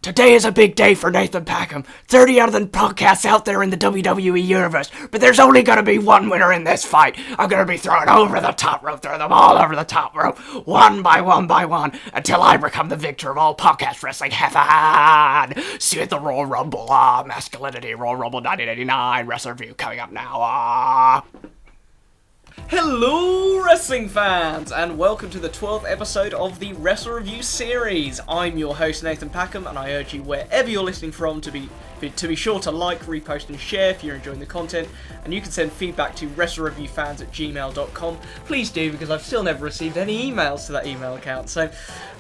Today is a big day for Nathan Packham. 30 other podcasts out there in the WWE Universe, but there's only going to be one winner in this fight. I'm going to be throwing over the top rope, throwing them all over the top rope, one by one, until I become the victor of all podcast wrestling. Heaven! See you at the Royal Rumble. Masculinity, Royal Rumble 1989. Wrestler Review coming up now. Hello, wrestling fans, and welcome to the 12th episode of the Wrestle Review series. I'm your host, Nathan Packham, and I urge you, wherever you're listening from, to be sure to like, repost, and share if you're enjoying the content. And you can send feedback to WrestleReviewFans@gmail.com. Please do, because I've still never received any emails to that email account. So,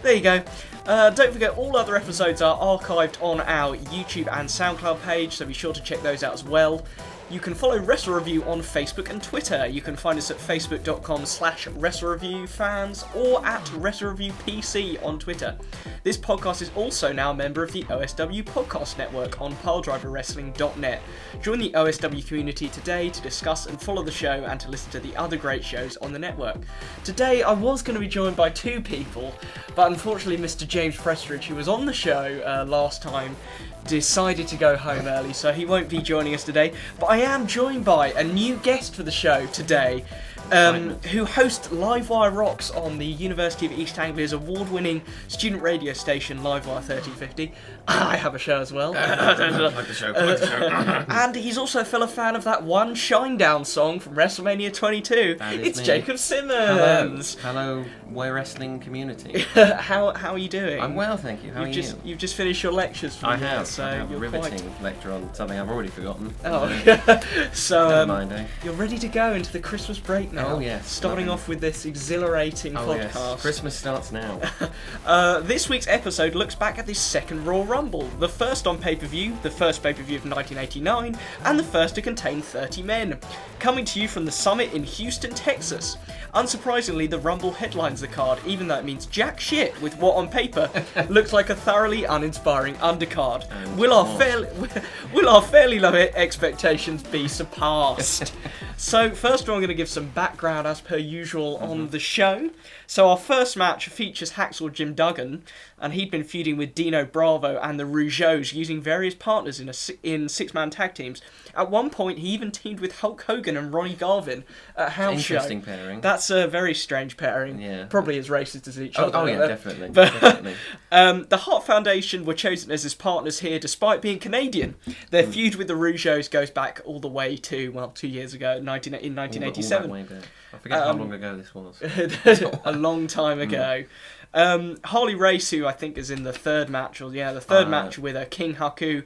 there you go. Don't forget, all other episodes are archived on our YouTube and SoundCloud page, so be sure to check those out as well. You can follow Wrestle Review on Facebook and Twitter. You can find us at facebook.com/WrestleReviewFans or at WrestleReviewPC on Twitter. This podcast is also now a member of the OSW Podcast Network on PileDriverWrestling.net. Join the OSW community today to discuss and follow the show and to listen to the other great shows on the network. Today I was going to be joined by two people, but unfortunately Mr. James Prestridge, who was on the show last time, decided to go home early, so he won't be joining us today. But I am joined by a new guest for the show today, who hosts Livewire Rocks on the University of East Anglia's award-winning student radio station, Livewire 1350. I have a show as well. Like the show. And he's also a fellow fan of that one Shinedown song from WrestleMania 22. It's me. Jacob Simmons. Hello, Way Wrestling community. How are you doing? I'm well, thank you. How are you? You've just finished your lectures for I me, have. so I have you're a riveting lecture on something I've already forgotten. Oh, so never mind, eh? You're ready to go into the Christmas break now. Oh yes. Starting off with this exhilarating podcast. Yes. Christmas starts now. This week's episode looks back at this second Royal Rumble, the first on pay-per-view, the first pay-per-view of 1989, and the first to contain 30 men. Coming to you from the Summit in Houston, Texas. Unsurprisingly, the Rumble headlines the card, even though it means jack shit with what on paper looks like a thoroughly uninspiring undercard. Will our fairly low expectations be surpassed? So first of all, I'm going to give some background as per usual on the show. So our first match features Hacksaw Jim Duggan, and he'd been feuding with Dino Bravo and the Rougeaus using various partners in six-man tag teams. At one point, he even teamed with Hulk Hogan and Ronnie Garvin at House Show. Interesting pairing. That's a very strange pairing. Yeah. Probably as racist as each other. Oh yeah, definitely. Definitely. The Hart Foundation were chosen as his partners here despite being Canadian. Their feud with the Rougeaus goes back all the way to, 2 years ago, in 1987. All that way back. I forget how long ago this was. A long time ago. Harley Race, who I think is in the third match, match with King Haku,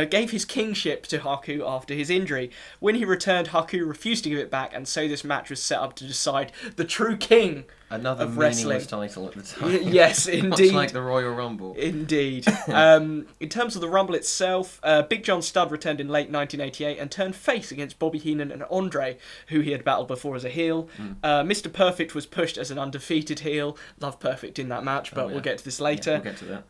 gave his kingship to Haku after his injury. When he returned, Haku refused to give it back, and so this match was set up to decide the true king Another of wrestling. meaningless title at the time. Yes, indeed. Much like the Royal Rumble. Indeed. In terms of the Rumble itself, Big John Studd returned in late 1988 and turned face against Bobby Heenan and Andre, who he had battled before as a heel. Mr. Perfect was pushed as an undefeated heel. Love Perfect in that match, but we'll get to this later. Yeah, we'll get to that.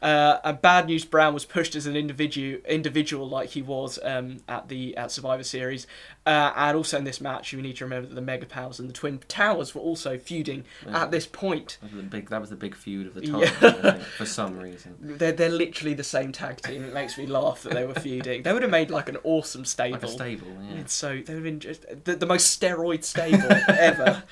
And Bad News Brown was pushed as an individual like he was at Survivor Series. And also in this match, you need to remember that the Mega Powers and the Twin Towers were also feuding at this point. That was the big feud of the time, Yeah. I think, for some reason. They're literally the same tag team. It makes me laugh that they were feuding. They would have made like an awesome stable. Like a stable, yeah. It's so they would have been just the most steroid stable ever.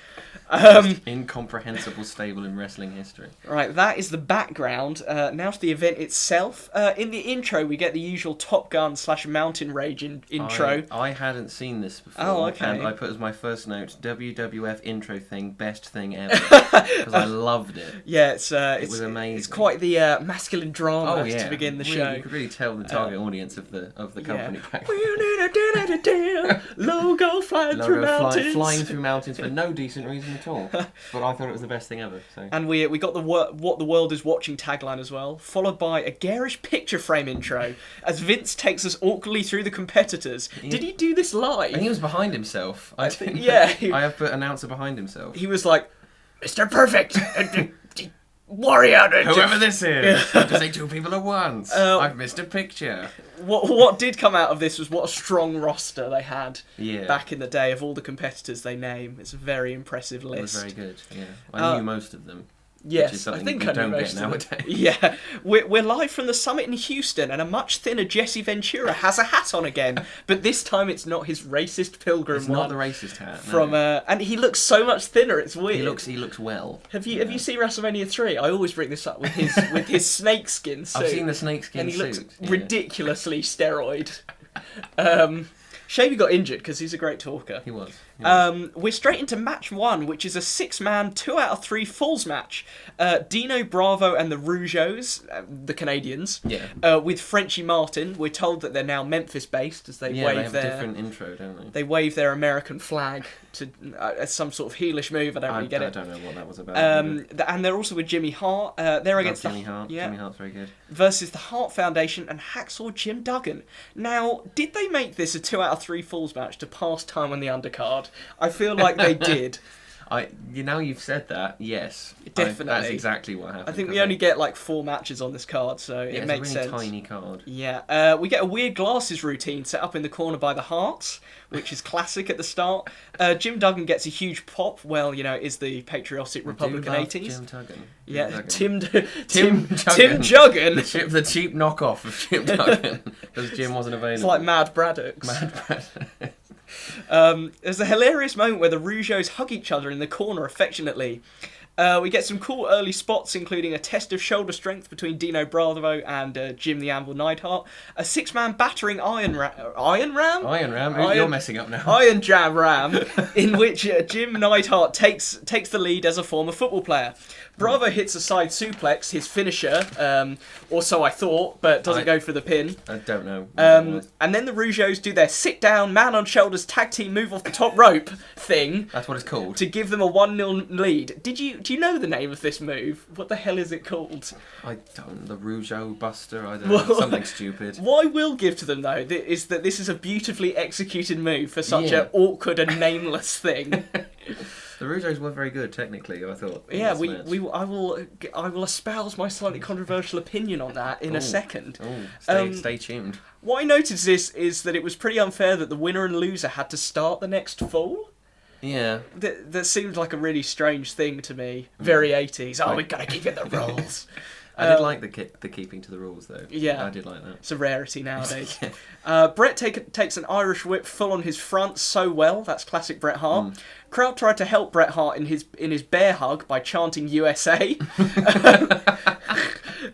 Incomprehensible stable in wrestling history. Right, that is the background. Now to the event itself. In the intro, we get the usual Top Gun / Mountain Rage intro. I hadn't seen this before. Oh, okay. And I put as my first note, WWF intro thing, best thing ever. Because I loved it. Yeah, it was amazing. It's quite the masculine drama to begin the show. You could really tell the target audience of the company. Yeah. We need a logo flying through mountains. Flying through mountains for no decent reason at all. But I thought it was the best thing ever. So. And we got the What the World is Watching tagline as well, followed by a garish picture frame intro as Vince takes us awkwardly through the competitors. Did he do this live? And he was behind himself. I think. Yeah. I have put announcer behind himself. He was like, Mr. Perfect! Warrior! Whoever this is! I have to say two people at once. I've missed a picture. What did come out of this was what a strong roster they had Yeah. back in the day of all the competitors they name. It's a very impressive list. It was very good, yeah. I knew most of them. Yes, which is something I think you I know don't get most of it. nowadays. Yeah, we're live from the summit in Houston, and a much thinner Jesse Ventura has a hat on again, but this time it's not his racist pilgrim It's one. not the racist hat. No. From and he looks so much thinner. It's weird. He looks well. Have you seen WrestleMania 3? I always bring this up with his snakeskin suit. I've seen the snakeskin and he suit. looks ridiculously steroid. Shame he got injured because he's a great talker. He was. We're straight into match 1, which is a 6-man, 2 out of 3 falls match. Dino Bravo and the Rougeos, the Canadians, with Frenchie Martin. We're told that they're now Memphis-based as they wave they have a different intro, don't they? They wave their American flag to as some sort of heelish move. I don't really get it. I don't know what that was about. And they're also with Jimmy Hart. They're against Jimmy Hart. Jimmy Hart's very good. Versus the Hart Foundation and Hacksaw Jim Duggan. Now, did they make this a 2 out of 3 falls match to pass time on the undercard? I feel like they did. Now you've said that, yes. Definitely. That's exactly what happened. I think we only get like 4 matches on this card, so it makes it's a really sense. tiny card. Yeah. We get a weird glasses routine set up in the corner by the Hearts, which is classic at the start. Jim Duggan gets a huge pop. Well, is the patriotic Republican 80s. Jim Duggan. Yeah, Tim Tim Juggan. Juggan. The cheap knockoff of Jim Duggan, because Jim wasn't available. It's like Mad Braddocks. There's a hilarious moment where the Rougeos hug each other in the corner affectionately. We get some cool early spots, including a test of shoulder strength between Dino Bravo and Jim the Anvil Neidhart, a 6-man battering Iron Ram. You're messing up now. Iron Jam Ram, in which Jim Neidhart takes the lead as a former football player. Bravo hits a side suplex, his finisher, or so I thought, but doesn't go for the pin. I don't know. And then the Rougeos do their sit-down, man-on-shoulders tag team move off the top rope thing. That's what it's called. To give them a 1-0 lead. Do you know the name of this move? What the hell is it called? I don't. The Rougeau Buster. I don't know. Something stupid. What I will give to them though is that this is a beautifully executed move for such an awkward and nameless thing. The Rougeos were very good, technically, I thought. Yeah, I will espouse my slightly controversial opinion on that in a second. Stay tuned. What I noticed is that it was pretty unfair that the winner and loser had to start the next fall. Yeah. That seemed like a really strange thing to me. Very 80s. Oh, we've got to keep in the rules. I did like the keeping to the rules, though. Yeah. I did like that. It's a rarity nowadays. Bret takes an Irish whip full on his front so well. That's classic Bret Hart. Crowd tried to help Bret Hart in his bear hug by chanting USA.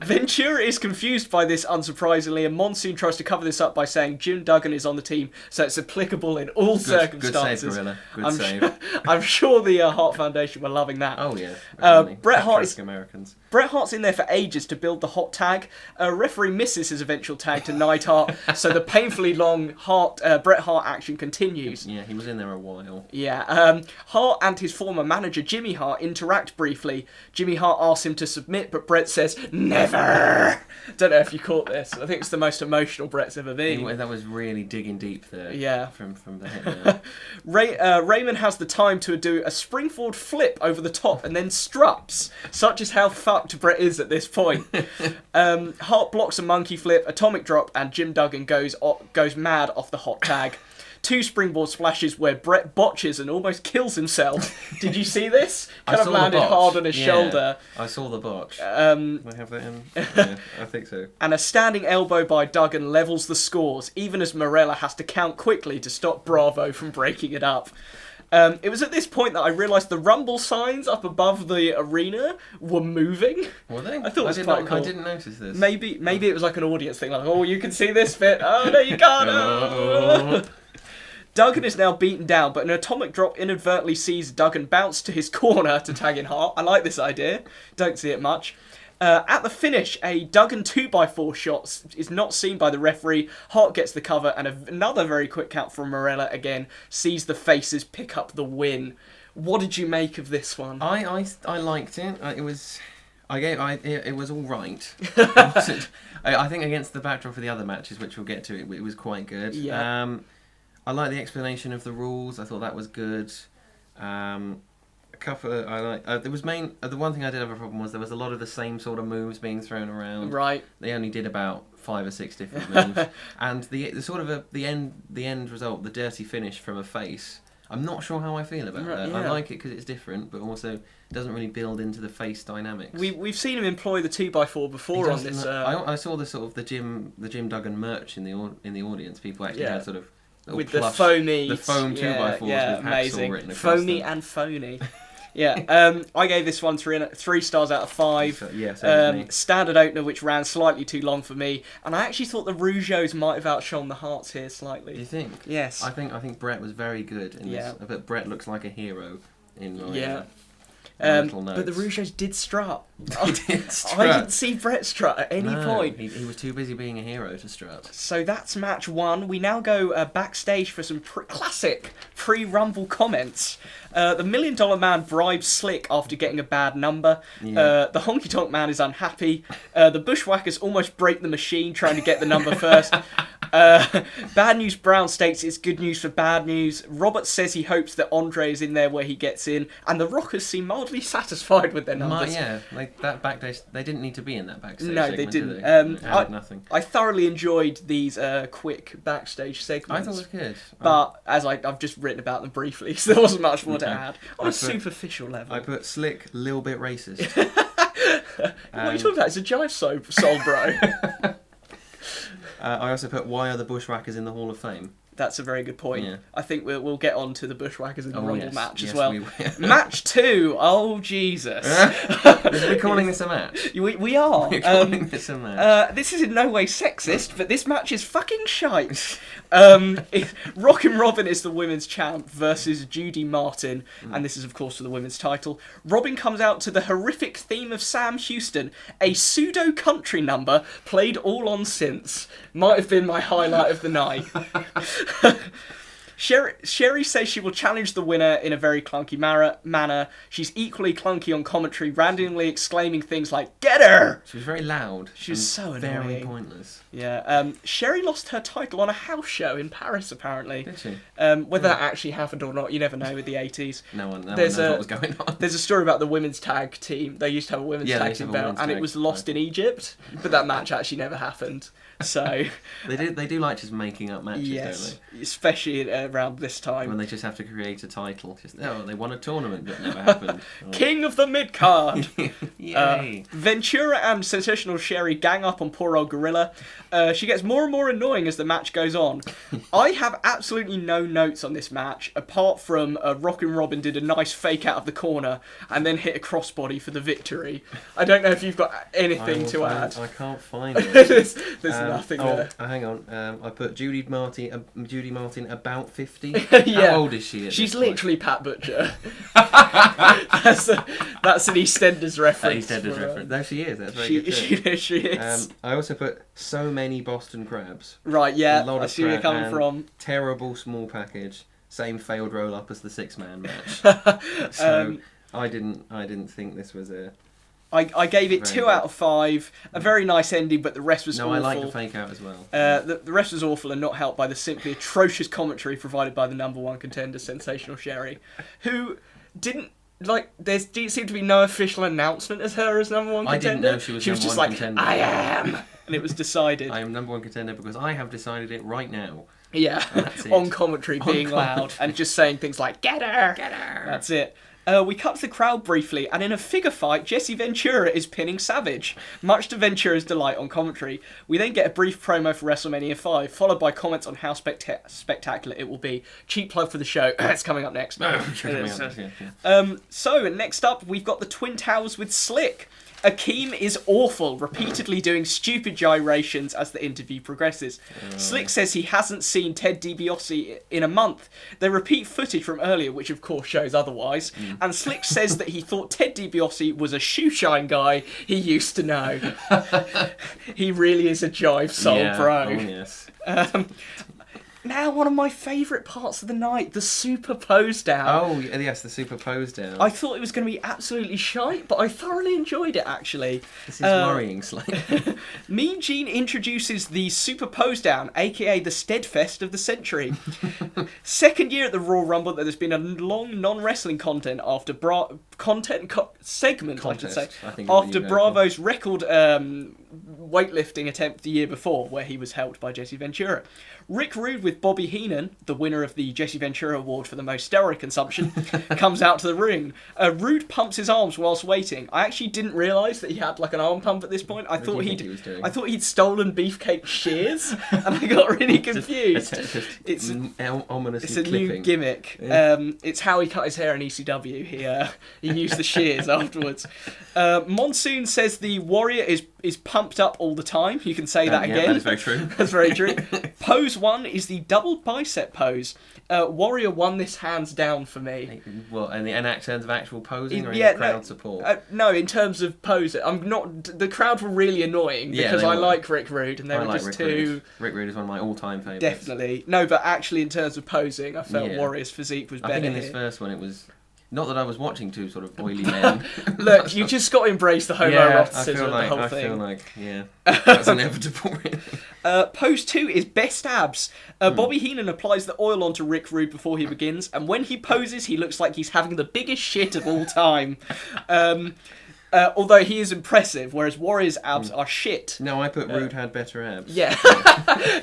Ventura is confused by this, unsurprisingly, and Monsoon tries to cover this up by saying Jim Duggan is on the team, so it's applicable in all circumstances. Good save, Gorilla. Good save. I'm sure the Hart Foundation were loving that. Oh yeah. Bret Hart Americans. Bret Hart's in there for ages to build the hot tag. Referee misses his eventual tag to Neidhart, so the painfully long Bret Hart action continues. Yeah, he was in there a while. Yeah. Hart and his former manager Jimmy Hart interact briefly. Jimmy Hart asks him to submit, but Bret says, never! Don't know if you caught this. I think it's the most emotional Bret's ever been. That was really digging deep there. Yeah. From the head there. Raymond has the time to do a springboard flip over the top and then struts. Such is how fucked Bret is at this point. Hart blocks a monkey flip, atomic drop, and Jim Duggan goes mad off the hot tag. 2 springboard splashes where Bret botches and almost kills himself. Did you see this? Kind of landed hard on his shoulder. I saw the botch. Can I have that in? Yeah, I think so. And a standing elbow by Duggan levels the scores, even as Morella has to count quickly to stop Bravo from breaking it up. It was at this point that I realised the Rumble signs up above the arena were moving. Were they? I thought it was quite cool. I didn't notice this. Maybe it was like an audience thing, like, oh, you can see this bit. Oh, no, you can't. Oh. Duggan is now beaten down, but an atomic drop inadvertently sees Duggan bounce to his corner to tag in Hart. I like this idea. Don't see it much. At the finish, a Duggan 2x4 shot is not seen by the referee. Hart gets the cover, and another very quick count from Morella again sees the faces pick up the win. What did you make of this one? I liked it. It was all right. I think against the backdrop of the other matches, which we'll get to, it was quite good. Yeah. I like the explanation of the rules. I thought that was good. The one thing I did have a problem was there was a lot of the same sort of moves being thrown around. Right. They only did about 5 or 6 different moves, and the end result, the dirty finish from a face, I'm not sure how I feel about that. Yeah. I like it because it's different, but also doesn't really build into the face dynamics. We've seen him employ the 2x4 before on this. I saw the sort of the Jim Duggan merch in the audience. People actually had sort of with plush, the foamy, the foam 2x4s with amazing, Hacksaw written across foamy them. and phony. Yeah, I gave this one 3 stars out of 5. So, yeah, same as me. Standard opener, which ran slightly too long for me, and I actually thought the Rougeos might have outshone the Hearts here slightly. Do you think? Yes. I think Brett was very good in this. But Brett looks like a hero in my little notes. But the Rougeos did strut. They did strut. I didn't see Brett strut at any point. He was too busy being a hero to strut. So that's match 1. We now go backstage for some classic pre-Rumble comments. The $1 Million Man bribes Slick after getting a bad number. Yeah. The Honky Tonk Man is unhappy. The Bushwhackers almost break the machine trying to get the number first. Bad News Brown states it's good news for bad news. Robert says he hopes that Andre is in there where he gets in. And the Rockers seem mildly satisfied with their numbers. That backstage, they didn't need to be in that backstage No, segment, they didn't. Did they? It added nothing. I thoroughly enjoyed these quick backstage segments. I thought it was good. But as I've just written about them briefly, so there wasn't much more to add. On a superficial level. I put Slick, little bit racist. What are you talking about? It's a jive soul, bro. I also put, why are the Bushwhackers in the Hall of Fame? That's a very good point. Yeah. I think we'll get on to the Bushwhackers in the Rumble match as Yes, well. we will. Match 2. Oh, Jesus. We're calling this a match. We are. We're calling this a match. This is in no way sexist, but this match is fucking shite. Rockin' Robin is the women's champ versus Judy Martin, and this is, of course, for the women's title. Robin comes out to the horrific theme of Sam Houston, a pseudo-country number played all on synths. Might have been my highlight of the night. Sherry says she will challenge the winner in a very clunky manner. She's equally clunky on commentary, randomly exclaiming things like, "Get her!" She was very loud. She was so annoying. Very pointless. Yeah. Sherry lost her title on a house show in Paris, apparently. Did she? Whether that actually happened or not, you never know with the 80s. No one knows what was going on. There's a story about the women's tag team. They used to have a women's tag team belt, and it was lost in Egypt, but that match actually never happened. So They do like just making up matches, yes, don't especially around this they? time. When they just have to create a title. They won a tournament, but it never happened. King of the mid-card! Yay! Ventura and Sensational Sherry gang up on poor old Gorilla. She gets more and more annoying as the match goes on. I have absolutely no notes on this match, apart from Rockin' Robin did a nice fake out of the corner and then hit a crossbody for the victory. I don't know if you've got anything to add. I can't find it. There's nothing there. Hang on. I put Judy Martin about 50. Yeah. How old is she? She's literally Pat Butcher. That's an EastEnders reference. EastEnders reference. No, she is. That's very good. She is. I also put so many Boston crabs. Right, yeah. A lot I of see where you're coming and from. Terrible small package. Same failed roll up as the 6-man match. So I didn't think this was a. I gave it 2 good. out of 5. A very nice ending, but the rest was awful. I like the fake out as well. The rest was awful and not helped by the simply atrocious commentary provided by the number 1 contender, Sensational Sherry, who didn't. There seemed to be no official announcement as her as number 1 contender. I didn't know she was number just 1 like, contender. I am! And it was decided. I am number 1 contender because I have decided it right now. Yeah, on commentary, being loud and just saying things like, "Get her! Get her!" That's it. We cut to the crowd briefly, and in a figure fight, Jesse Ventura is pinning Savage, much to Ventura's delight on commentary. We then get a brief promo for WrestleMania 5, followed by comments on how spectacular it will be. Cheap plug for the show. It's coming up next. So, next up, we've got the Twin Towers with Slick. Akeem is awful, repeatedly doing stupid gyrations as the interview progresses. Slick says he hasn't seen Ted DiBiase in a month. They repeat footage from earlier, which of course shows otherwise. And Slick says that he thought Ted DiBiase was a shoeshine guy he used to know. He really is a jive soul, bro. Oh, yes. Now, one of my favourite parts of the night, the super pose down. Oh, yes, the super pose down. I thought it was going to be absolutely shite, but I thoroughly enjoyed it, actually. This is worrying slightly. Mean Gene introduces the super pose down, aka the Steadfest of the century. Second year at the Royal Rumble that there's been a long non-wrestling content after segment, Contest, I should say, I think after Bravo's record weightlifting attempt the year before, where he was helped by Jesse Ventura. Rick Rude with Bobby Heenan, the winner of the Jesse Ventura Award for the most steroid consumption, comes out to the ring. Rude pumps his arms whilst waiting. I actually didn't realise that he had like an arm pump at this point. I thought he'd stolen Beefcake shears, and I got really confused. It's a new gimmick. Yeah. It's how he cut his hair in ECW. He used the shears afterwards. Monsoon says the Warrior is pumped up all the time. You can say that again. That is very true. That's very true. Pose 1 is the double bicep pose. Warrior won this hands down for me. Well, and in terms of actual posing or in crowd support? No, in terms of posing. The crowd were really annoying because I like Rick Rude and they were just too... Rick Rude is one of my all-time favourites. Definitely. No, but actually in terms of posing, I felt Warrior's physique was better. I think in this first one it was... Not that I was watching two sort of oily men. Look, you just got to embrace the homoeroticism of the whole thing. I feel like, that's inevitable, really. Pose 2 is best abs. Bobby Heenan applies the oil onto Rick Rude before he begins, and when he poses, he looks like he's having the biggest shit of all time. Although he is impressive, whereas Warrior's abs are shit. No, I put Rude had better abs. Yeah,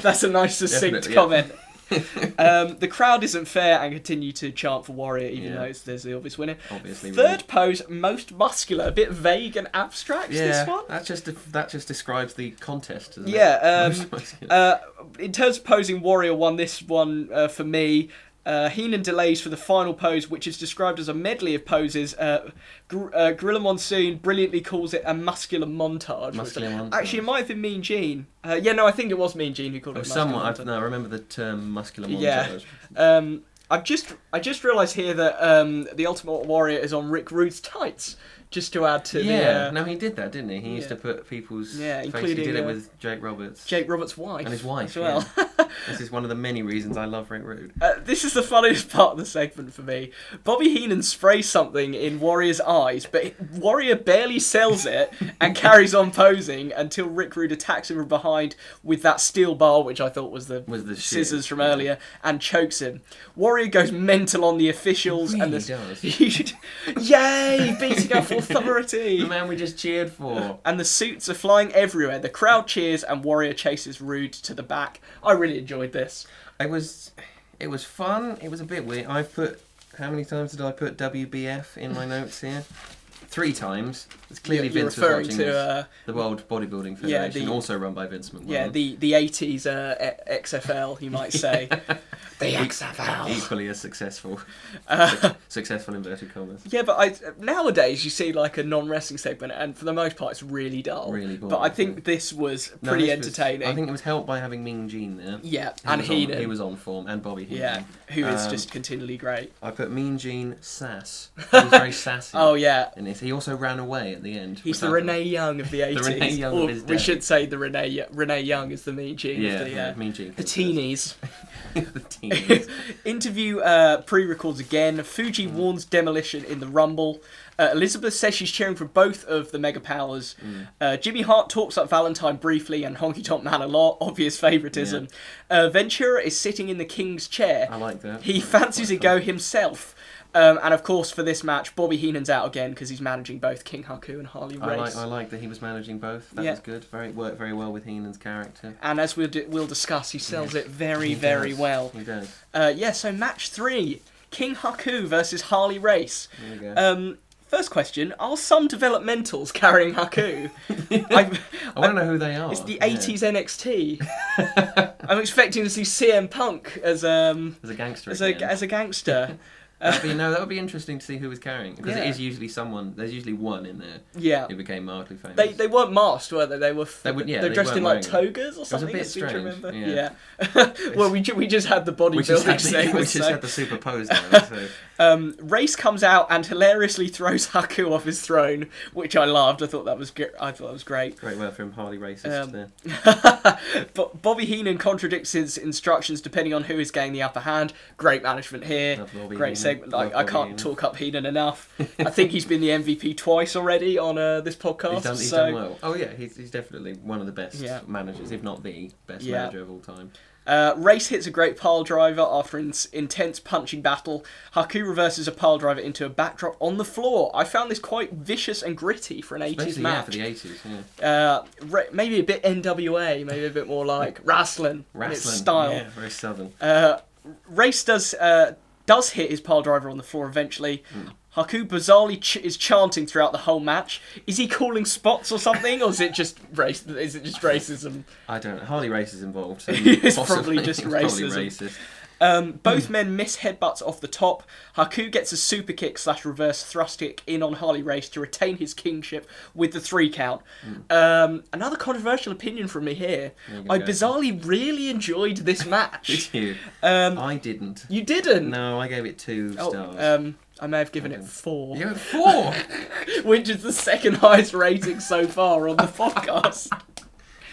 that's a nice succinct comment. The crowd isn't fair and continue to chant for Warrior, even though there's the obvious winner. Obviously, Third pose, most muscular, a bit vague and abstract. This one. that just describes the contest. Doesn't it? In terms of posing, Warrior won this one for me. Heenan delays for the final pose, which is described as a medley of poses. Gorilla Monsoon brilliantly calls it a muscular montage. Actually, it might have been Mean Gene. I think it was Mean Gene who called it montage. I remember the term muscular montage. Yeah. I just realised here that the Ultimate Warrior is on Rick Rude's tights. Just to add to he did that, didn't he? He used to put people's including he did it with Jake Roberts. Jake Roberts' wife. And his wife, as well. This is one of the many reasons I love Rick Rude. This is the funniest part of the segment for me. Bobby Heenan sprays something in Warrior's eyes, but Warrior barely sells it and carries on posing until Rick Rude attacks him from behind with that steel bar, which I thought was the scissors from earlier, and chokes him. Warrior goes mental on the officials. He really does. Yay! Beating up authority. The man we just cheered for. And the suits are flying everywhere. The crowd cheers and Warrior chases Rude to the back. I really enjoyed this. It was fun. It was a bit weird. How many times did I put WBF in my notes here? 3 times. It's clearly Vince was watching this. The World Bodybuilding Federation, also run by Vince McMahon. Yeah, the 80s XFL, you might say. The XFL. Equally as successful. Successful inverted commas. Yeah, but nowadays you see like a non-wrestling segment, and for the most part it's really dull. Really boring. But I think this was pretty entertaining. I think it was helped by having Mean Gene there. Yeah, and Heenan. He was on form, and Bobby Heenan. Yeah, who is just continually great. I put Mean Gene sass. He was very sassy. Oh yeah. In this. He also ran away at the end. He's the Renee Young of the 80s. The Renee Young of his day. We should say the Renee Young is the Mean Gene of the Mean Gene. The teenies. The teenies. Interview pre-records again. Fuji warns demolition in the Rumble. Elizabeth says she's cheering for both of the Mega Powers. Jimmy Hart talks up Valentine briefly and Honky Tonk Man a lot. Obvious favouritism. Ventura is sitting in the King's chair. I like that. He fancies a go himself. And of course, for this match, Bobby Heenan's out again because he's managing both King Haku and Harley Race. I like that he was managing both. That was good. Worked very well with Heenan's character. And as we'll discuss, he sells it very well. He does. So match 3, King Haku versus Harley Race. There we go. First question, are some developmentals carrying Haku? I want to know who they are. It's the 80s NXT. I'm expecting to see CM Punk as a gangster. As a gangster. That would be interesting to see who was carrying, because it is usually someone. There's usually one in there. Yeah. Who became mildly famous. They weren't masked, were they? They were. They're dressed in like togas or something. It was a bit strange. Remember? Yeah. Well, we just had the bodybuilding segment. We just had the superposed now. So. Race comes out and hilariously throws Haku off his throne, which I loved. I thought that was great. Great work from Harley Racist there. But Bobby Heenan contradicts his instructions depending on who is getting the upper hand. Great management here. Great segment. I can't talk up Heenan enough. I think he's been the MVP twice already on this podcast. He's done well. Oh yeah, he's definitely one of the best managers, if not the best manager of all time. Race hits a great pile driver after an intense punching battle. Haku reverses a pile driver into a backdrop on the floor. I found this quite vicious and gritty for an 80s match. Yeah, for the 80s, yeah. Maybe a bit NWA, maybe a bit more like wrestling in its style. Yeah, very southern. Race does hit his pile driver on the floor eventually. Haku bizarrely is chanting throughout the whole match. Is he calling spots or something, or is it just racism? I don't know. Harley Race is involved. So it's probably just racism. Probably racist. Both men miss headbutts off the top. Haku gets a super kick / reverse thrust kick in on Harley Race to retain his kingship with the 3 count. Another controversial opinion from me here. I bizarrely really enjoyed this match. Did you? I didn't. You didn't? No, I gave it 2 stars. I may have given it 4. You gave it 4? Which is the second highest rating so far on the podcast.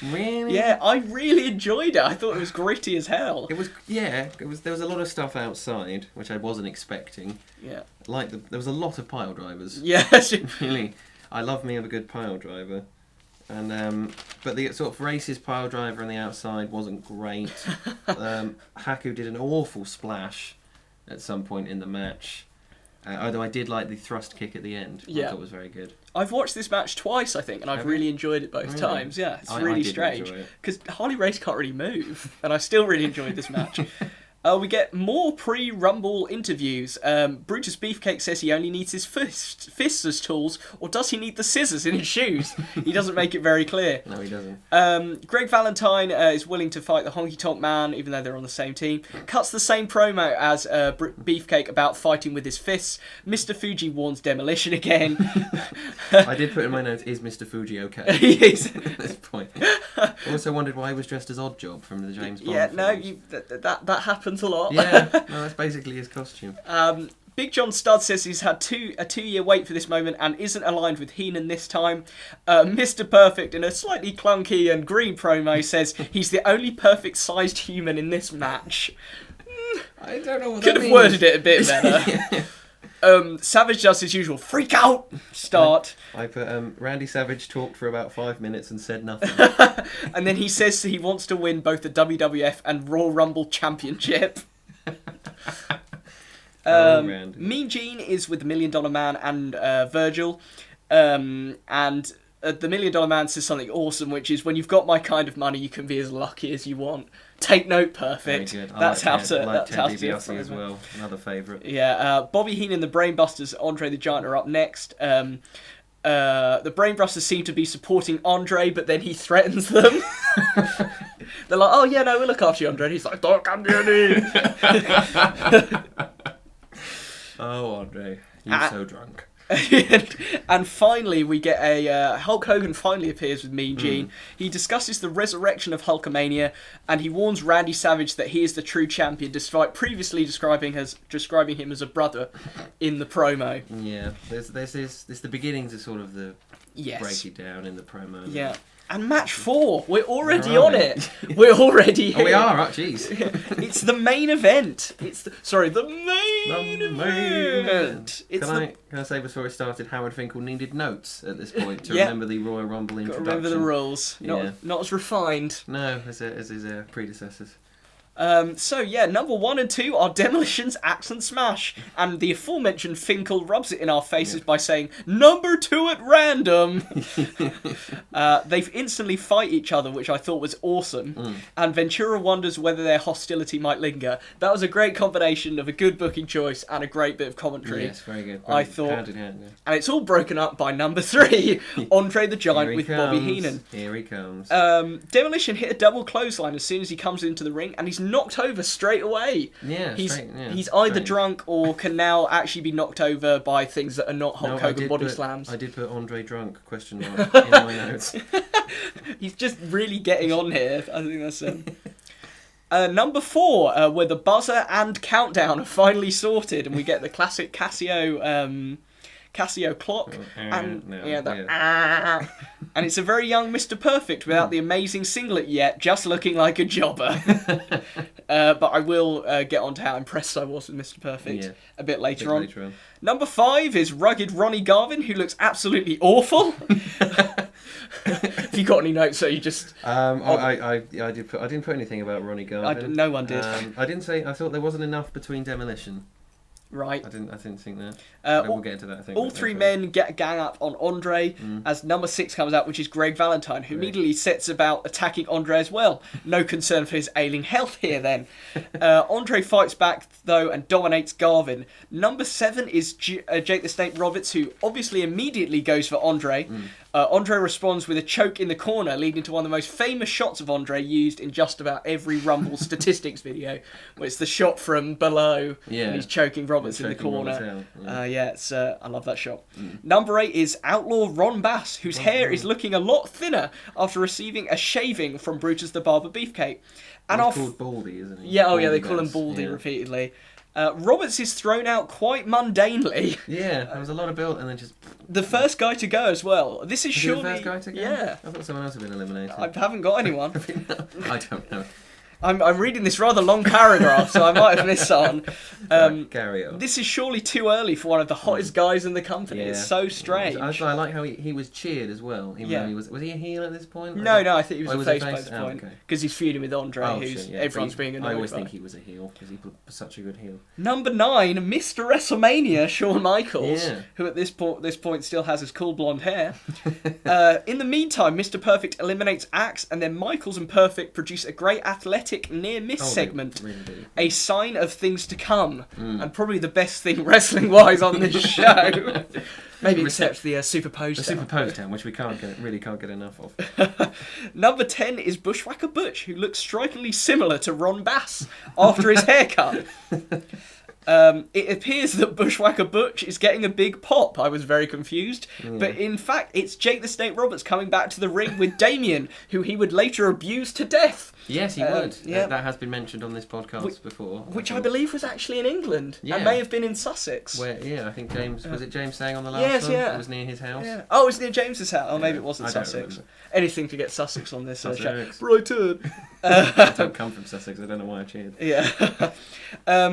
Really? Yeah, I really enjoyed it. I thought it was gritty as hell. It was. There was a lot of stuff outside which I wasn't expecting. Yeah. There was a lot of pile drivers. Yes. Really, I love me of a good pile driver, and but the sort of racist pile driver on the outside wasn't great. Haku did an awful splash at some point in the match. Although I did like the thrust kick at the end. I thought it was very good. I've watched this match twice, I think, and I've really enjoyed it both times. Yeah, it's really strange. Because Harley Race can't really move, and I still really enjoyed this match. We get more pre-Rumble interviews. Brutus Beefcake says he only needs his fists as tools, or does he need the scissors in his shoes? He doesn't make it very clear. No, he doesn't. Greg Valentine is willing to fight the Honky Tonk Man, even though they're on the same team. Cuts the same promo as Beefcake about fighting with his fists. Mr. Fuji warns Demolition again. I did put in my notes, is Mr. Fuji okay? He is. At this point. I also wondered why he was dressed as Oddjob from the James Bond films. That happens a lot. Yeah, no, that's basically his costume. Big John Studd says he's had a 2-year wait for this moment and isn't aligned with Heenan this time. Mr. Perfect, in a slightly clunky and green promo, says he's the only perfect-sized human in this match. I don't know what Could have worded it a bit better. Savage does his usual freak out start. I put Randy Savage talked for about 5 minutes and said nothing. And then he says he wants to win both the WWF and Royal Rumble Championship. Mean Gene is with the $1 Million Man and Virgil. And the $1 Million Man says something awesome, which is, when you've got my kind of money, you can be as lucky as you want. Take note, Perfect. Very good. That's how to. Like That's how Ted to do it DiBiase as well. Another favourite. Yeah. Bobby Heenan, the Brainbusters, Andre the Giant are up next. The Brainbusters seem to be supporting Andre, but then he threatens them. They're like, "Oh yeah, no, we'll look after you, Andre." And he's like, "Don't come near me." Oh, Andre, you're so drunk. And finally, we get a Hulk Hogan finally appears with Mean Gene. He discusses the resurrection of Hulkamania, and he warns Randy Savage that he is the true champion, despite previously describing him as a brother in the promo. Yeah, there's the beginnings of sort of the break it down in the promo. Yeah. And match 4, we're already on it. We're already here. Oh, we are. Oh, jeez. It's the main event. The main event. Can I say before it started, Howard Finkel needed notes at this point to remember the Royal Rumble introduction. Remember the rules. Not as refined. No, as his predecessors. Number 1 and 2 are Demolition's Axe and Smash, and the aforementioned Finkel rubs it in our faces by saying, "Number 2 at random." They instantly fight each other, which I thought was awesome, and Ventura wonders whether their hostility might linger. That was a great combination of a good booking choice and a great bit of commentary. Yes, very good. I thought, hand in hand, yeah. And it's all broken up by number 3, Andre the Giant with Bobby Heenan. Here he comes. Demolition hit a double clothesline as soon as he comes into the ring, and he's knocked over straight away. Yeah, he's either drunk or can now actually be knocked over by things that are not Hulk Hogan body slams. I did put Andre drunk ? In my notes. He's just really getting on here. I think that's number 4, where the buzzer and countdown are finally sorted, and we get the classic Casio clock, and and it's a very young Mr. Perfect without the amazing singlet yet, just looking like a jobber. But I will get on to how impressed I was with Mr. Perfect a bit later on. Number 5 is rugged Ronnie Garvin, who looks absolutely awful. Have you got any notes? So you just... I didn't put anything about Ronnie Garvin. No one did. I didn't say... I thought there wasn't enough between Demolition. Right. I didn't think that. We'll get into that, I think. All three men gang up on Andre as number 6 comes out, which is Greg Valentine, who immediately sets about attacking Andre as well. No concern for his ailing health here then. Andre fights back, though, and dominates Garvin. Number 7 is Jake the Snake Roberts, who obviously immediately goes for Andre. Andre responds with a choke in the corner, leading to one of the most famous shots of Andre used in just about every Rumble statistics video, where it's the shot from below and he's choking Roberts in the corner. I love that shot. Number 8 is Outlaw Ron Bass, whose hair is looking a lot thinner after receiving a shaving from Brutus the Barber Beefcake. And he's called Baldy, isn't he? Yeah, they call him Baldy repeatedly. Roberts is thrown out quite mundanely. Yeah, there was a lot of build and then just... The first guy to go as well. This is surely... the first guy to go? Yeah. I thought someone else had been eliminated. I haven't got anyone. I don't know. I'm reading this rather long paragraph, so I might have missed on. Carry on. This is surely too early for one of the hottest guys in the company. It's so strange. I like how he was cheered as well. Even though was he a heel at this point? No, I think he was a face by this point. Because he's feuding with Andre, everyone's being annoyed by. I always think he was a heel, because he was such a good heel. Number 9, Mr. WrestleMania, Shawn Michaels, who at this point still has his cool blonde hair. In the meantime, Mr. Perfect eliminates Axe, and then Michaels and Perfect produce a great athletic near-miss segment, really a sign of things to come, and probably the best thing wrestling-wise on this show. Maybe except the Superposed Town. The Superposed Town, which we really can't get enough of. Number 10 is Bushwhacker Butch, who looks strikingly similar to Ron Bass after his haircut. It appears that Bushwhacker Butch is getting a big pop. I was very confused. But in fact, it's Jake the Snake Roberts coming back to the ring with Damien, who he would later abuse to death. Yes, he would. Yeah. That has been mentioned on this podcast before. Which I believe was actually in England. And may have been in Sussex. I think James... was it James saying on the last one? It was near his house? Yeah. Oh, it was near James's house. Oh, maybe it wasn't Sussex. Anything to get Sussex on this show. Brighton. I don't come from Sussex. I don't know why I cheered. Yeah.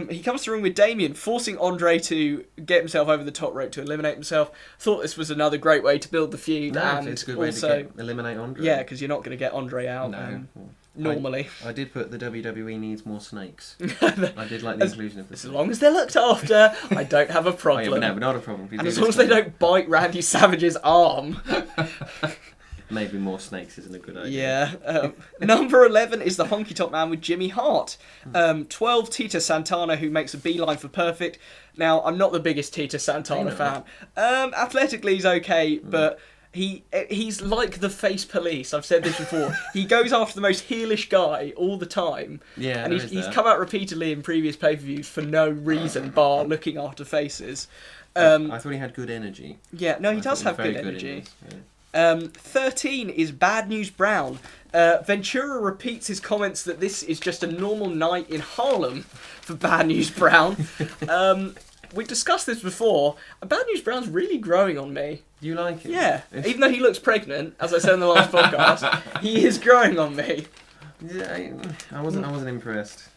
He comes to the ring with Damien, forcing Andre to get himself over the top rope to eliminate himself. Thought this was another great way to build the feud. It's a good way to eliminate Andre. Yeah, because you're not going to get Andre out. Normally. I did put the WWE needs more snakes. I did like the inclusion of this. As long as they're looked after, I don't have a problem. No, not a problem. And as long as they don't bite Randy Savage's arm. Maybe more snakes isn't a good idea. Yeah. Number 11 is the Honky Tonk Man with Jimmy Hart. 12, Tito Santana, who makes a beeline for Perfect. Now, I'm not the biggest Tito Santana fan. Athletically, he's okay, but... He's like the face police. I've said this before. He goes after the most heelish guy all the time. Yeah, and he's come out repeatedly in previous pay-per-views for no reason, bar looking after faces. I thought he had good energy. Yeah, no, he does have good energy. 13 is Bad News Brown. Ventura repeats his comments that this is just a normal night in Harlem for Bad News Brown. We've discussed this before. Bad News Brown's really growing on me. You like it? Yeah. Even though he looks pregnant, as I said in the last podcast, he is growing on me. Yeah, I wasn't impressed.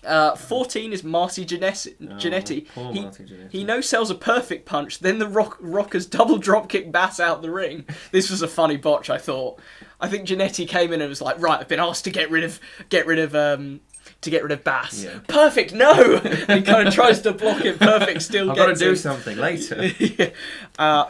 14 is Marcy Jannetty. Poor Marcy Jannetty. He no-sells a perfect punch, then the Rockers double dropkick Bass out the ring. This was a funny botch, I thought. I think Jannetty came in and was like, right, I've been asked to get rid of Bass. Yeah. Perfect, no! And he kind of tries to block it. Perfect still I've gets got to do something later.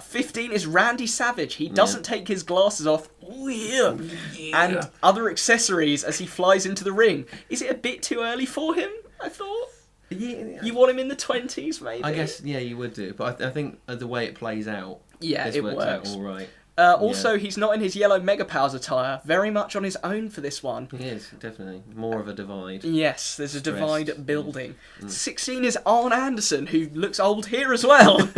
15 is Randy Savage. He doesn't take his glasses off. And other accessories as he flies into the ring. Is it a bit too early for him, I thought? Yeah. You want him in the 20s, maybe? I guess, you would do. But I think the way it plays out, it works out all right. Also, he's not in his yellow Mega Powers attire. Very much on his own for this one. He is, definitely. More of a divide. Yes, there's a divide building. 16 is Arn Anderson, who looks old here as well.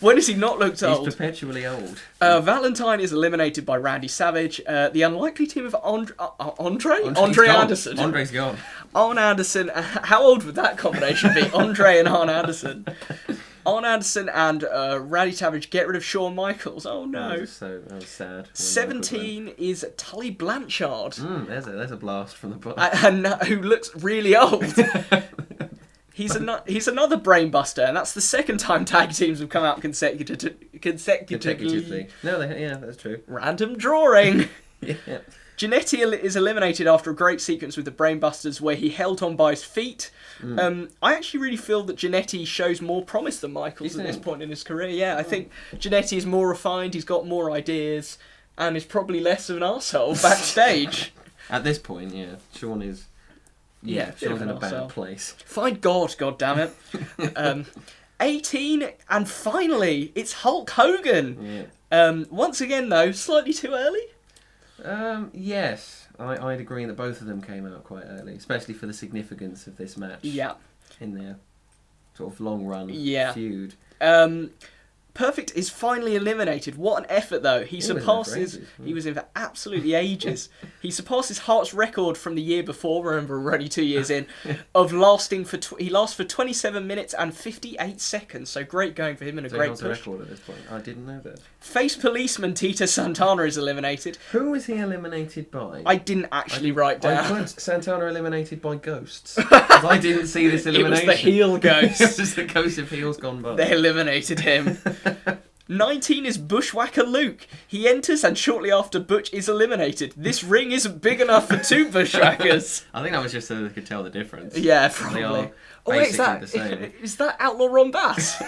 When does he not look old? He's perpetually old. Valentine is eliminated by Randy Savage. The unlikely team of Andre Anderson. Andre's gone. Arn Anderson. How old would that combination be? Andre and Arn Anderson. Arn Anderson and Randy Savage get rid of Shawn Michaels. Oh no. That was sad. 17 is Tully Blanchard. There's a blast from the book. And who looks really old. He's another brainbuster, and that's the second time tag teams have come out consecutively. No, that's true. Random drawing. Yeah. Jannetty is eliminated after a great sequence with the Brainbusters where he held on by his feet. I actually really feel that Jannetty shows more promise than Michaels at this point in his career. Yeah, I think Jannetty is more refined, he's got more ideas, and is probably less of an arsehole backstage. At this point, yeah, Sean is... Yeah, Sean's in a bad place. Find God, goddammit. 18, and finally, it's Hulk Hogan. Yeah. Once again, though, slightly too early. Yes, I'd agree that both of them came out quite early, especially for the significance of this match. Yeah. In their sort of long run feud. Perfect is finally eliminated. What an effort, though. He surpasses... He was in for absolutely ages. He surpasses Hart's record from the year before, remember we're only 2 years in, of lasting for... he lasts for 27 minutes and 58 seconds. So great going for him and a great push. Record at this point. I didn't know that. Face policeman Tito Santana is eliminated. Who was he eliminated by? I didn't actually write down. I put Santana eliminated by ghosts. Because I didn't see this elimination. It was the heel ghost. It was the ghost of heels gone by. They eliminated him. 19 is Bushwhacker Luke. He enters and shortly after Butch is eliminated. This ring isn't big enough for 2 Bushwhackers. I think that was just so they could tell the difference. Yeah, probably. They are basically the same. Is that Outlaw Ron Bass?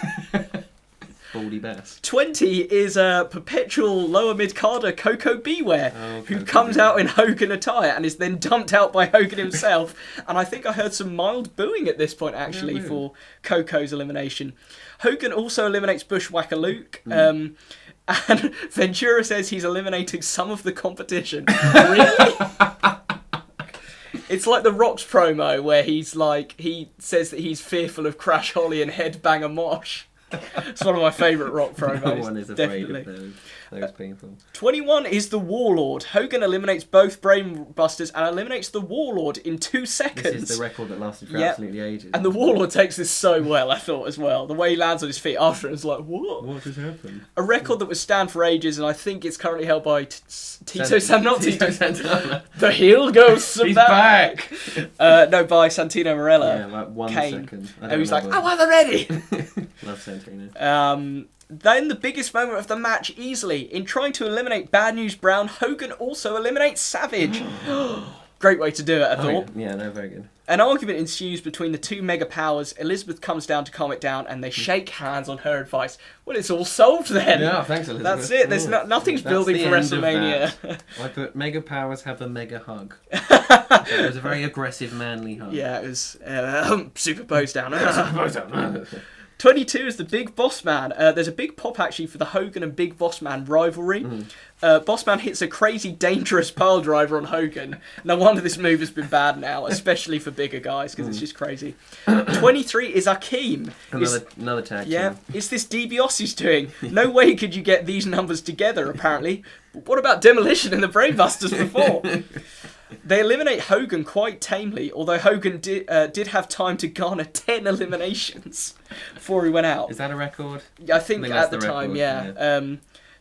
Baldy Bass. 20 is a perpetual lower mid-carder Coco Beware, who comes out in Hogan attire and is then dumped out by Hogan himself. And I think I heard some mild booing at this point, actually, for Coco's elimination. Hogan also eliminates Bushwhacker Luke. And Ventura says he's eliminating some of the competition. Really? It's like the Rock's promo where he's like, he says that he's fearful of Crash Holly and Headbanger Mosh. It's one of my favourite Rock promos. No one is afraid of those people. 21 is the Warlord. Hogan eliminates both Brainbusters and eliminates the Warlord in 2 seconds. This is the record that lasted for absolutely ages. And the Warlord takes this so well, I thought, as well. The way he lands on his feet after it is like, what? What just happened? A record that would stand for ages, and I think it's currently held by Tito Santana. The heel ghosts are back. No, by Santino Marella. Yeah, like 1 second. And he's like, I wasn't ready. Love Santino. Then the biggest moment of the match easily. In trying to eliminate Bad News Brown, Hogan also eliminates Savage. Great way to do it, I thought. Yeah, no, very good. An argument ensues between the 2 mega powers. Elizabeth comes down to calm it down and they shake hands on her advice. Well, it's all solved then. Yeah, thanks, Elizabeth. That's it. There's nothing's building for WrestleMania. I put mega powers have a mega hug. It was a very aggressive, manly hug. Yeah, it was superposed down. Superposed down. 22 is the Big Boss Man. There's a big pop actually for the Hogan and Big Boss Man rivalry. Boss Man hits a crazy dangerous pile driver on Hogan. No wonder this move has been bad now, especially for bigger guys, because it's just crazy. 23 is Akeem. Another tag team. Yeah, it's this DiBiase's doing. No way could you get these numbers together, apparently. But what about Demolition and the Brainbusters before? They eliminate Hogan quite tamely, although Hogan did have time to garner 10 eliminations before he went out. Is that a record? I think at the time, yeah.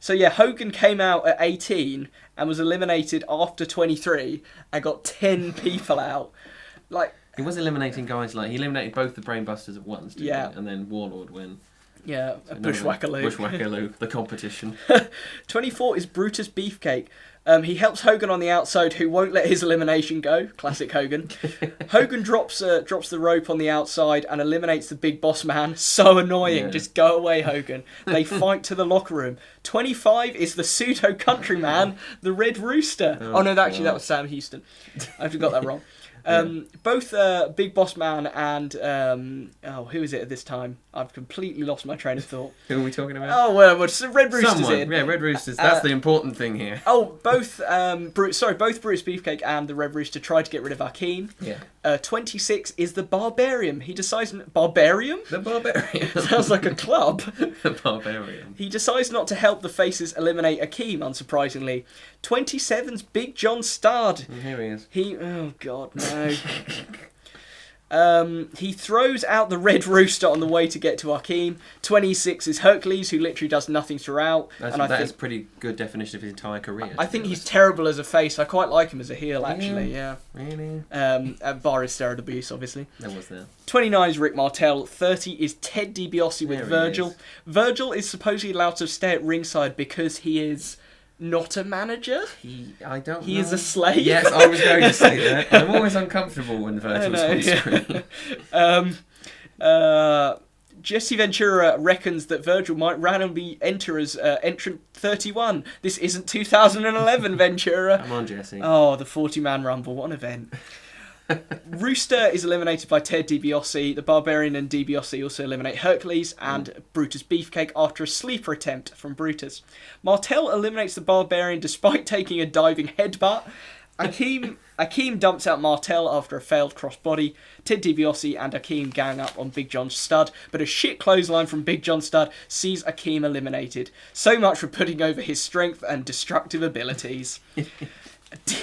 So yeah, Hogan came out at 18 and was eliminated after 23 and got 10 people out. Like, he was eliminating guys like, he eliminated both the Brainbusters at once, didn't he? And then Warlord win. Yeah, so Bushwhacker Luke. Bushwhacker Luke, the competition. 24 is Brutus Beefcake. He helps Hogan on the outside, who won't let his elimination go. Classic Hogan. Hogan drops the rope on the outside and eliminates the Big Boss Man. So annoying. Yeah. Just go away, Hogan. They fight to the locker room. 25 is the pseudo countryman, the Red Rooster. Oh no, actually that was Sam Houston. I got that wrong. Both Big Boss Man and who is it at this time? I've completely lost my train of thought. Who are we talking about? Oh well, Red Rooster's Someone. in. Yeah, Red Roosters. That's the important thing here. Oh, both Bruce Beefcake and the Red Rooster tried to get rid of Akeem. Yeah. 26 is the Barbarian. He decides Barbarian. The Barbarian sounds like a club. The Barbarian. He decides not to help the faces eliminate Akeem, unsurprisingly. 27's Big John Studd. And here he is. Oh God, no. He throws out the Red Rooster on the way to get to Akeem. 26 is Hercules, who literally does nothing throughout. That is a pretty good definition of his entire career. I think he's terrible as a face. I quite like him as a heel, actually. Yeah. Really? Bar his steroid abuse, obviously. There was that. 29 is Rick Martel. 30 is Ted DiBiase with Virgil. Virgil is supposedly allowed to stay at ringside because he is not a manager. He is a slave. Yes, I was going to say that. I'm always uncomfortable when Virgil's on screen. Jesse Ventura reckons that Virgil might randomly enter as entrant 31. This isn't 2011, Ventura. Come on, Jesse. Oh, the 40-man Rumble. What an event. Rooster is eliminated by Ted DiBiase. The Barbarian and DiBiase also eliminate Hercules and Brutus Beefcake after a sleeper attempt from Brutus. Martel eliminates the Barbarian despite taking a diving headbutt. Akeem dumps out Martel after a failed crossbody. Ted DiBiase and Akeem gang up on Big John Studd, but a shit clothesline from Big John Studd sees Akeem eliminated. So much for putting over his strength and destructive abilities.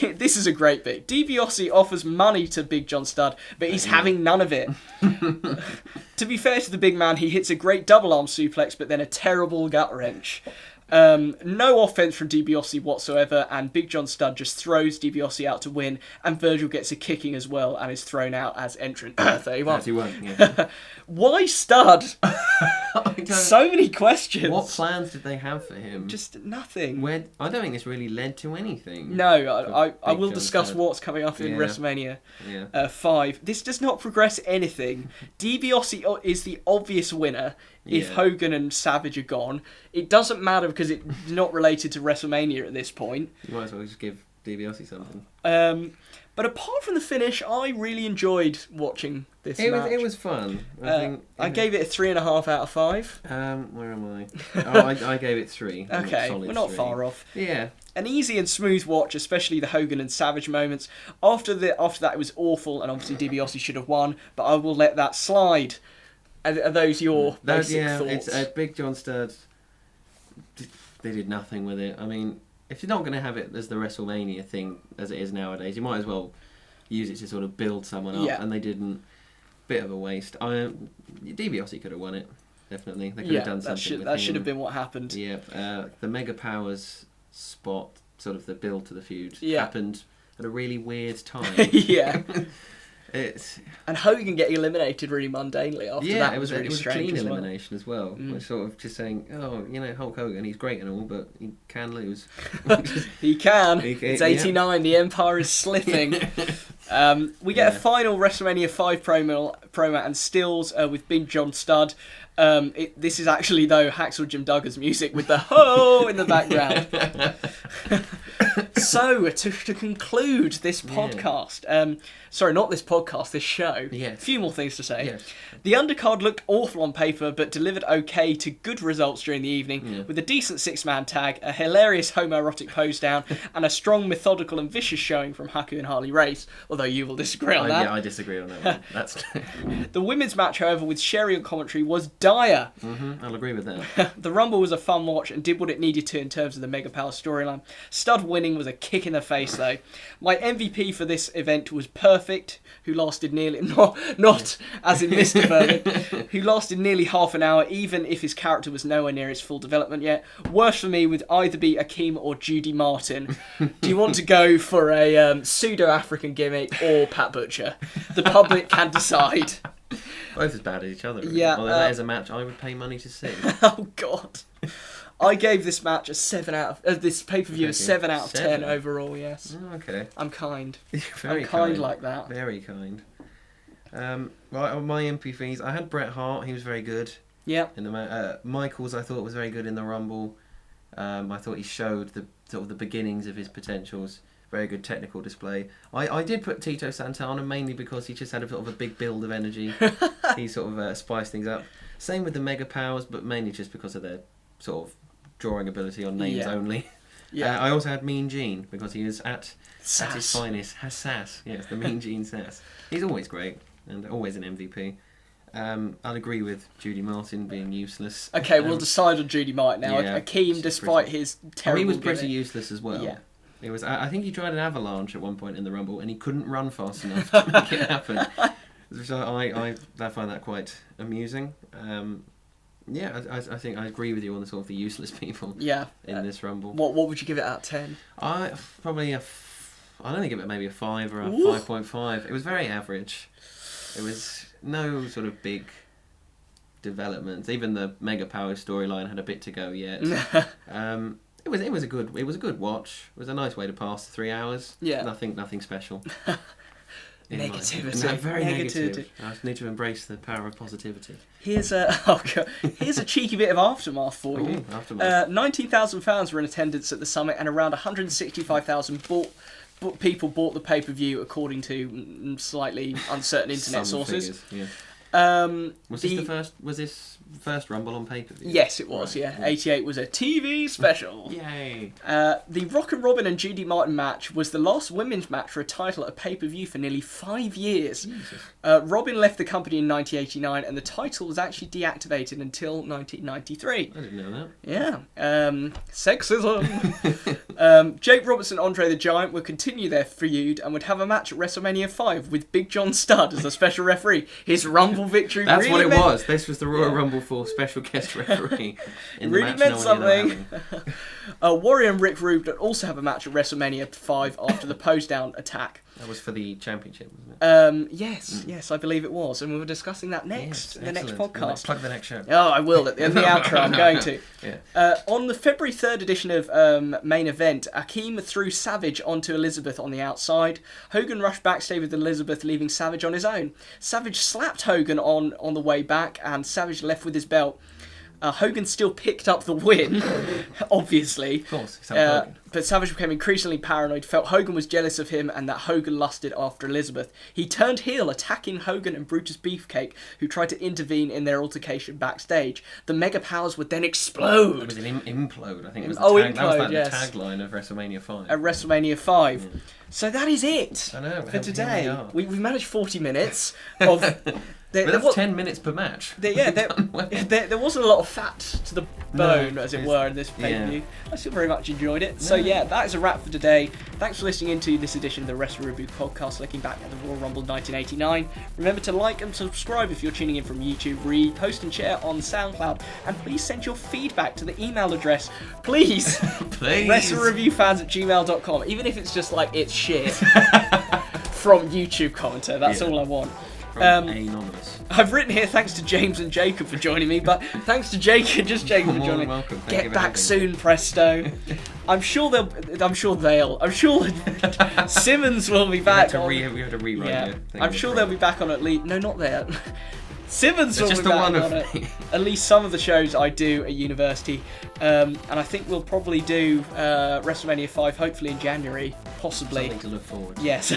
This is a great bit. DiBiase offers money to Big John Studd, but he's having none of it. To be fair to the big man, he hits a great double arm suplex, but then a terrible gut wrench. No offense from DiBiase whatsoever, and Big John Studd just throws DiBiase out to win, and Virgil gets a kicking as well and is thrown out as entrant 31. 31, yeah. Why Studd? So many questions. What plans did they have for him? Just nothing. I don't think this really led to anything. No, I will discuss what's coming up in WrestleMania 5. This does not progress anything. DiBiase is the obvious winner. If Hogan and Savage are gone, it doesn't matter because it's not related to WrestleMania at this point. You might as well just give DiBiase something. But apart from the finish, I really enjoyed watching this match. It was fun. I gave it a 3.5 out of 5. Where am I? Oh, I gave it 3. Okay, we're not far off. Yeah. An easy and smooth watch, especially the Hogan and Savage moments. After that, it was awful, and obviously DiBiase should have won, but I will let that slide. Are those your basic thoughts? It's Big John Studd. They did nothing with it. I mean, if you're not going to have it as the WrestleMania thing as it is nowadays, you might as well use it to sort of build someone up, and they didn't. Bit of a waste. DiBiase could have won it, definitely. They could have done something with that him. should have been what happened. Yeah, the Mega Powers spot, sort of the build to the feud, happened at a really weird time. Yeah. And Hogan getting eliminated really mundanely after that. It was really a strange clean elimination as well. We're sort of just saying, Hulk Hogan, he's great and all, but he can lose. He can. It's 89. The Empire is slipping. We get a final WrestleMania 5 promo and stills with Big John Studd. This is actually, though, Hacksaw Jim Duggan's music with the ho in the background. So, to conclude this podcast, sorry, not this podcast, this show, a few more things to say. Yes. The undercard looked awful on paper, but delivered okay to good results during the evening, with a decent 6-man tag, a hilarious homoerotic pose down, and a strong, methodical and vicious showing from Haku and Harley Race, although you will disagree on that. Yeah, I disagree on that one. That's The women's match, however, with Sherry on commentary was dire. I'll agree with that. The Rumble was a fun watch and did what it needed to in terms of the Mega Power storyline. Studd winning was a kick in the face, though. My MVP for this event was Perfect, who lasted nearly, not as in Mr. Perfect, who lasted nearly half an hour, even if his character was nowhere near its full development yet. Worst for me would either be Akeem or Judy Martin. Do you want to go for a pseudo-African gimmick or Pat Butcher? The public can decide. Both as bad as each other, really. Yeah, Although that is a match I would pay money to see. Oh, God. I gave this match a 7 out of... this pay-per-view a 7 out of 10 overall, yes. Oh, okay. I'm kind. Very I'm kind like that. Very kind. Right, on my MPVs, I had Bret Hart. He was very good. Yeah. In the Michaels, I thought was very good in the Rumble. I thought he showed the sort of the beginnings of his potentials. Very good technical display. I did put Tito Santana mainly because he just had a sort of a big build of energy. He sort of spiced things up. Same with the Mega Powers, but mainly just because of their sort of drawing ability on names only. Yeah. I also had Mean Gene because he was at his finest. Has sass. Yes, the Mean Gene sass. He's always great and always an MVP. I'll agree with Judy Martin being useless. Okay, we'll decide on Judy Martin now. Akeem, despite his terrible... he was pretty useless as well. Yeah. It was. I think he tried an avalanche at one point in the Rumble and he couldn't run fast enough to make it happen. So I find that quite amusing. Yeah, I think I agree with you on the sort of the useless people. In this Rumble. What would you give it out of 10? I'd only give it maybe a 5 or a 5.5. It was very average. It was no sort of big developments. Even the Mega Power storyline had a bit to go yet. It was a good watch. It was a nice way to pass the 3 hours. Yeah. Nothing special. Negativity. Very negative. I need to embrace the power of positivity. Here's a cheeky bit of aftermath for you. Aftermath. 19,000 fans were in attendance at the summit, and around 165,000 people bought the pay-per-view, according to slightly uncertain internet sources. Figures, was this first Rumble on pay-per-view? Yes, it was. Right. 88 was a TV special. Yay! The Rockin' Robin and Judy Martin match was the last women's match for a title at a pay-per-view for nearly 5 years. Robin left the company in 1989, and the title was actually deactivated until 1993. I didn't know that. Yeah. Sexism. Jake Roberts and Andre the Giant would continue their feud and would have a match at WrestleMania 5 with Big John Studd as a special referee. His Rumble victory That's really what it was. This was the Royal Rumble for special guest referee. In the match meant something. Warrior and Rick Rude would also have a match at WrestleMania 5 after the pose-down attack. That was for the championship, wasn't it? Yes, I believe it was, and we were discussing that next in the next podcast. Plug the next show. Oh, I will in the outro. I'm going to. Yeah. On the February 3rd edition of Main Event, Akeem threw Savage onto Elizabeth on the outside. Hogan rushed backstage with Elizabeth, leaving Savage on his own. Savage slapped Hogan on the way back, and Savage left with his belt. Hogan still picked up the win, obviously. Of course, but Savage became increasingly paranoid, felt Hogan was jealous of him, and that Hogan lusted after Elizabeth. He turned heel, attacking Hogan and Brutus Beefcake, who tried to intervene in their altercation backstage. The Mega Powers would then explode. It was an implode, I think. It was implode, that was yes. The tagline of WrestleMania 5. At WrestleMania 5. Yeah. So that is it for today. We managed 40 minutes of... But that's 10 minutes per match. There wasn't a lot of fat to the bone, as it were, in this pay-per-view. I still very much enjoyed it. So that is a wrap for today. Thanks for listening into this edition of the Wrestling Review podcast, looking back at the Royal Rumble 1989. Remember to like and subscribe if you're tuning in from YouTube, repost and share on SoundCloud, and please send your feedback to the email address, please. WrestlingReviewFans@gmail.com, even if it's just like, it's shit, from YouTube commenter. That's all I want. Anonymous. I've written here thanks to James and Jacob for joining me, but thanks to Jacob for joining me. Welcome. Get back soon, Presto. I'm sure Simmons will be back. We have to rewrite it. I'm sure they'll be back on at least. No, not there. Simmons will just be the back one on it. At least some of the shows I do at university, and I think we'll probably do WrestleMania 5 hopefully in January, possibly. Something to look forward to. Yes.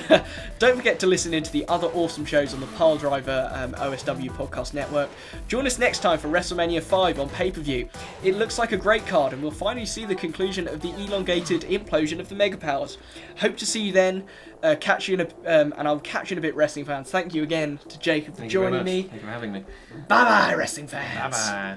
Don't forget to listen into the other awesome shows on the Piledriver OSW podcast network. Join us next time for WrestleMania 5 on pay-per-view. It looks like a great card, and we'll finally see the conclusion of the elongated implosion of the Mega Powers. Hope to see you then. Catch you and I'll catch you in a bit, wrestling fans. Thank you again to Jacob for joining me. Thank you for having me. Bye bye, wrestling fans. Bye bye.